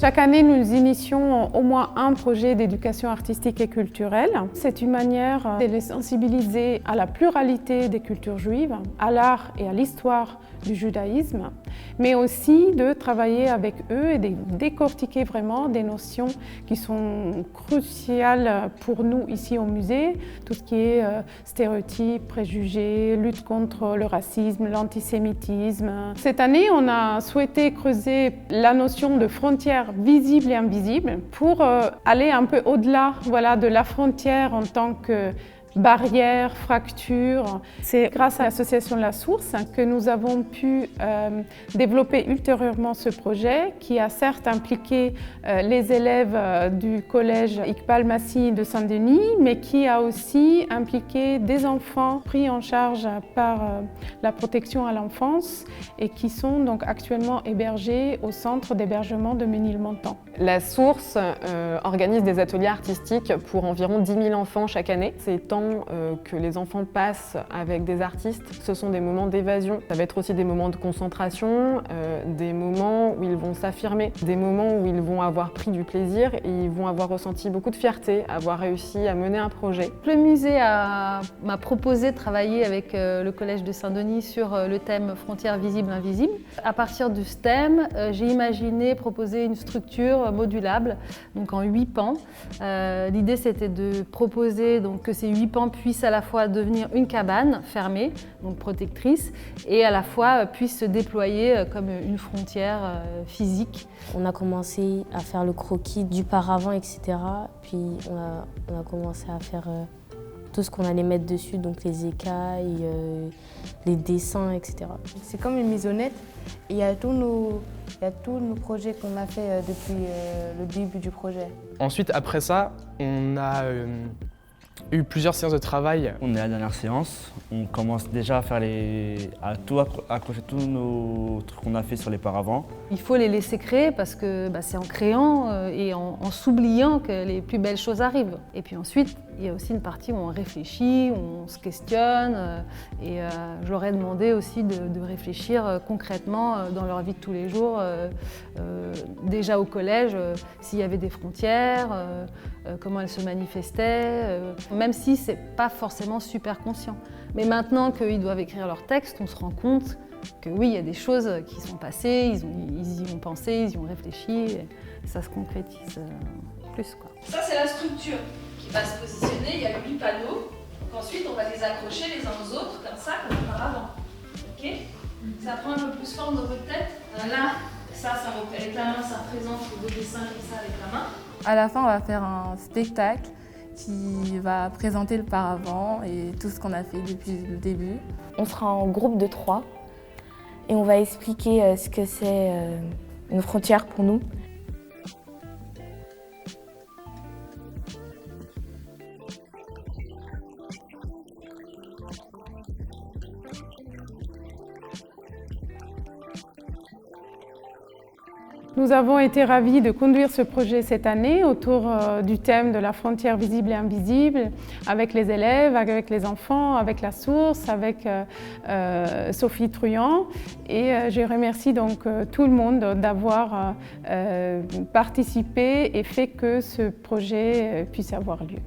Chaque année, nous initions au moins un projet d'éducation artistique et culturelle. C'est une manière de les sensibiliser à la pluralité des cultures juives, à l'art et à l'histoire du judaïsme, mais aussi de travailler avec eux et de décortiquer vraiment des notions qui sont cruciales pour nous ici au musée, tout ce qui est stéréotypes, préjugés, lutte contre le racisme, l'antisémitisme. Cette année, on a souhaité creuser la notion de frontières visibles et invisibles pour aller un peu au-delà, de la frontière en tant que barrières, fractures. C'est grâce à l'association La Source que nous avons pu développer ultérieurement ce projet qui a certes impliqué les élèves du collège Iqbal Masih de Saint-Denis, mais qui a aussi impliqué des enfants pris en charge par la protection à l'enfance et qui sont donc actuellement hébergés au centre d'hébergement de Ménilmontant. La Source organise des ateliers artistiques pour environ 10 000 enfants chaque année. Ces temps que les enfants passent avec des artistes, ce sont des moments d'évasion. Ça va être aussi des moments de concentration, des moments où ils vont s'affirmer, des moments où ils vont avoir pris du plaisir et ils vont avoir ressenti beaucoup de fierté, avoir réussi à mener un projet. Le musée m'a proposé de travailler avec le collège de Saint-Denis sur le thème frontières visibles-invisibles. À partir de ce thème, j'ai imaginé proposer une structure modulable, donc en 8 pans. L'idée c'était de proposer donc, que ces 8 pans puissent à la fois devenir une cabane fermée, donc protectrice, et à la fois puissent se déployer comme une frontière physique. On a commencé à faire le croquis du paravent, etc. Puis on a commencé à faire tout ce qu'on allait mettre dessus, donc les écailles, les dessins, etc. C'est comme une maisonnette. Il y a tous nos projets qu'on a fait depuis le début du projet. Ensuite, après ça, on a eu plusieurs séances de travail. On est à la dernière séance, on commence déjà à faire accrocher tous nos trucs qu'on a fait sur les paravents. Il faut les laisser créer parce que c'est en créant et en s'oubliant que les plus belles choses arrivent. Et puis ensuite, il y a aussi une partie où on réfléchit, où on se questionne et je leur ai demandé aussi de réfléchir concrètement dans leur vie de tous les jours, déjà au collège, s'il y avait des frontières, comment elles se manifestaient, même si c'est pas forcément super conscient. Mais maintenant qu'ils doivent écrire leur texte, on se rend compte que oui, il y a des choses qui sont passées, ils y ont pensé, ils y ont réfléchi, et ça se concrétise plus, quoi. Ça, c'est la structure qui va se positionner. Il y a 8 panneaux. Donc ensuite, on va les accrocher les uns aux autres, comme ça, comme auparavant. Ok? Ça prend un peu plus forme dans votre tête. Là, ça avec la main, ça représente vos dessins comme ça avec la main. À la fin, on va faire un spectacle qui va présenter le paravent et tout ce qu'on a fait depuis le début. On sera en groupe de 3 et on va expliquer ce que c'est une frontière pour nous. Nous avons été ravis de conduire ce projet cette année autour du thème de la frontière visible et invisible avec les élèves, avec les enfants, avec La Source, avec Sophie Truand. Et je remercie donc tout le monde d'avoir participé et fait que ce projet puisse avoir lieu.